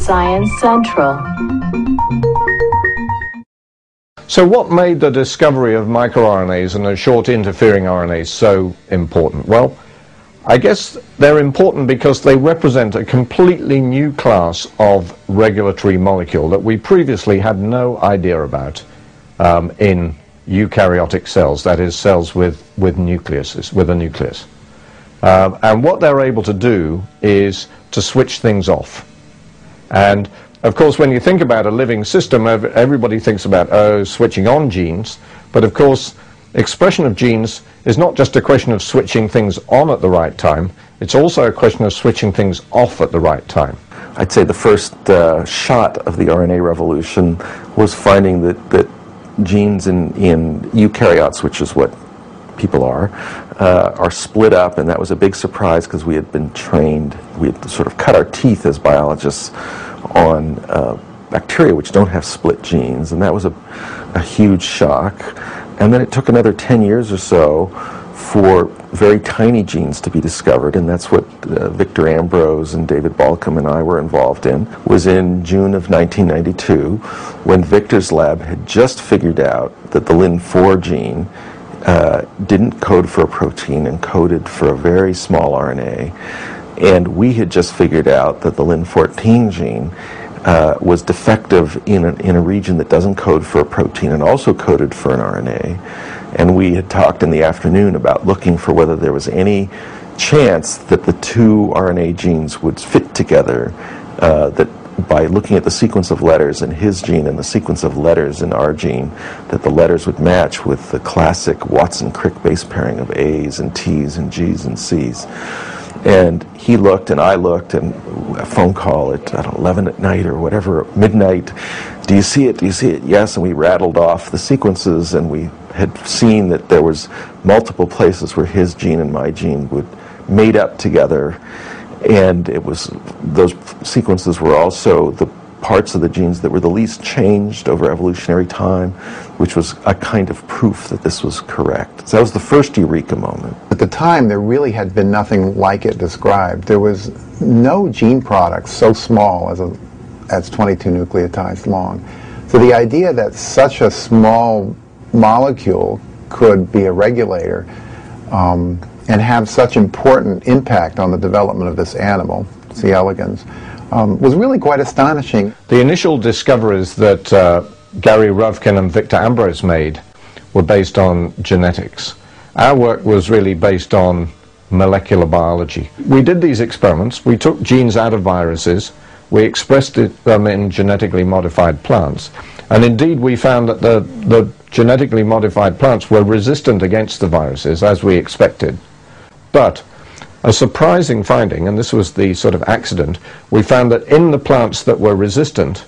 Science Central. So what made the discovery of microRNAs and the short interfering RNAs so important? Well, I guess they're important because they represent a completely new class of regulatory molecule that we previously had no idea about in eukaryotic cells, that is, cells with nucleuses, with a nucleus. And what they're able to do is to switch things off. And of course, when you think about a living system, everybody thinks about, oh, switching on genes. But of course, expression of genes is not just a question of switching things on at the right time, it's also a question of switching things off at the right time. I'd say the first shot of the RNA revolution was finding that genes in eukaryotes, which is what people are split up, and that was a big surprise because we had been trained, we had sort of cut our teeth as biologists on bacteria which don't have split genes, and that was a huge shock. And then it took another 10 years or so for very tiny genes to be discovered, and that's what Victor Ambrose and David Balcom and I were involved in. It was in June of 1992 when Victor's lab had just figured out that the Lin4 gene didn't code for a protein and coded for a very small RNA, and we had just figured out that the Lin14 gene was defective in a region that doesn't code for a protein and also coded for an RNA. And we had talked in the afternoon about looking for whether there was any chance that the two RNA genes would fit together, that by looking at the sequence of letters in his gene and the sequence of letters in our gene, that the letters would match with the classic Watson-Crick base pairing of A's and T's and G's and C's. And he looked and I looked, and a phone call at 11 at night or whatever, midnight, do you see it, do you see it? Yes, and we rattled off the sequences, and we had seen that there was multiple places where his gene and my gene would mate up together, and it was, those sequences were also the parts of the genes that were the least changed over evolutionary time, which was a kind of proof that this was correct. So that was the first eureka moment. At the time, there really had been nothing like it described. There was no gene product so small as 22 nucleotides long. So the idea that such a small molecule could be a regulator and have such important impact on the development of this animal, C. elegans, was really quite astonishing. The initial discoveries that Gary Ruvkin and Victor Ambrose made were based on genetics. Our work was really based on molecular biology. We did these experiments. We took genes out of viruses. We expressed them in genetically modified plants. And indeed, we found that the genetically modified plants were resistant against the viruses, as we expected. But a surprising finding, and this was the sort of accident, we found that in the plants that were resistant,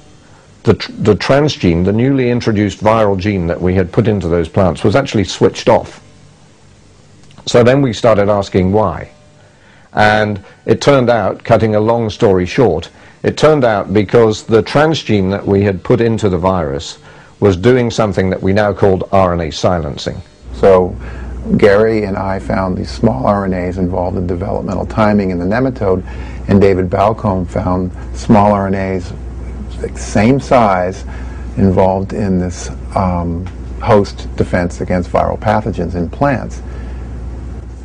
the transgene, the newly introduced viral gene that we had put into those plants, was actually switched off. So then we started asking why. And it turned out, cutting a long story short, it turned out because the transgene that we had put into the virus was doing something that we now called RNA silencing. So Gary and I found these small RNAs involved in developmental timing in the nematode, and David Balcom found small RNAs, same size, involved in this host defense against viral pathogens in plants.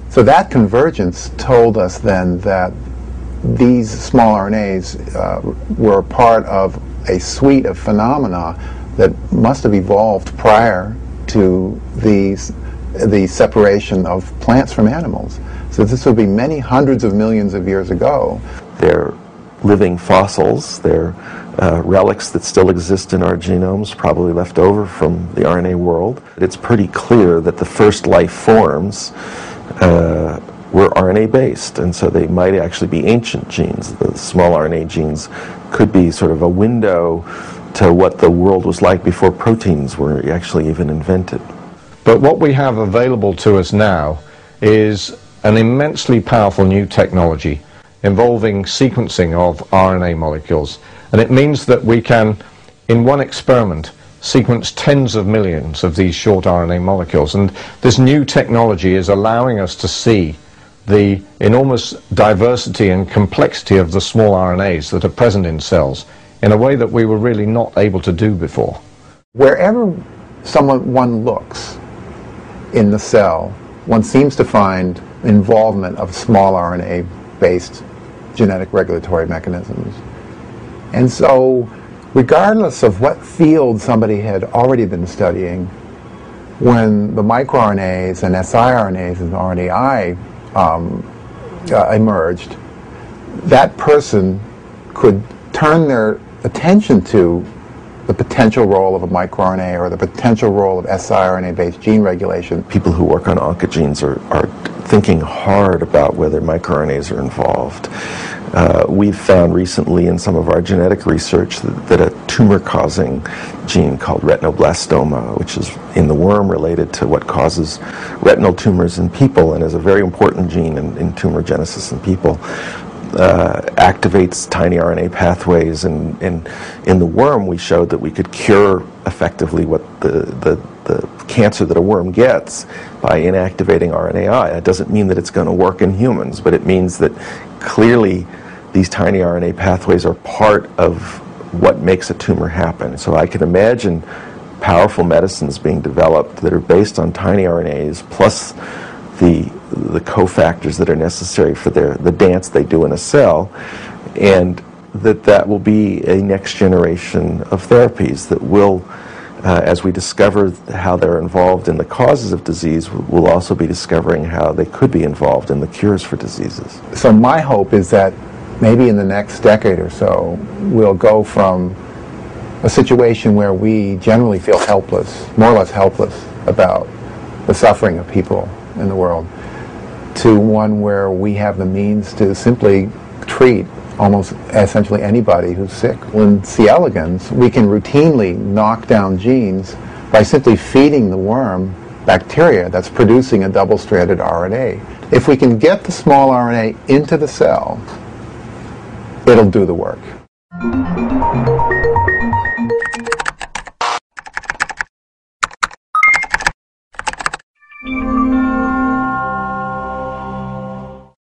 So that convergence told us then that these small RNAs were part of a suite of phenomena that must have evolved prior to the separation of plants from animals. So this would be many hundreds of millions of years ago. They're living fossils. They're relics that still exist in our genomes, probably left over from the RNA world. It's pretty clear that the first life forms were RNA-based, and so they might actually be ancient genes. The small RNA genes could be sort of a window to what the world was like before proteins were actually even invented. But what we have available to us now is an immensely powerful new technology involving sequencing of RNA molecules. And it means that we can, in one experiment, sequence tens of millions of these short RNA molecules. And this new technology is allowing us to see the enormous diversity and complexity of the small RNAs that are present in cells in a way that we were really not able to do before. Wherever one looks in the cell, one seems to find involvement of small RNA-based genetic regulatory mechanisms. And so, regardless of what field somebody had already been studying, when the microRNAs and siRNAs and RNAi emerged, that person could turn their attention to the potential role of a microRNA or the potential role of siRNA-based gene regulation. People who work on oncogenes are thinking hard about whether microRNAs are involved. We've found recently in some of our genetic research that a tumor-causing gene called retinoblastoma, which is in the worm related to what causes retinal tumors in people and is a very important gene in tumor genesis in people, activates tiny RNA pathways, and in the worm we showed that we could cure effectively what the cancer that a worm gets by inactivating RNAi. That doesn't mean that it's going to work in humans, but it means that clearly these tiny RNA pathways are part of what makes a tumor happen. So I can imagine powerful medicines being developed that are based on tiny RNAs plus the cofactors that are necessary for the dance they do in a cell, and that will be a next generation of therapies that will, as we discover how they're involved in the causes of disease, we'll also be discovering how they could be involved in the cures for diseases. So my hope is that maybe in the next decade or so, we'll go from a situation where we generally feel helpless, more or less helpless, about the suffering of people in the world, to one where we have the means to simply treat almost essentially anybody who's sick. In C. elegans, we can routinely knock down genes by simply feeding the worm bacteria that's producing a double-stranded RNA. If we can get the small RNA into the cell, it'll do the work.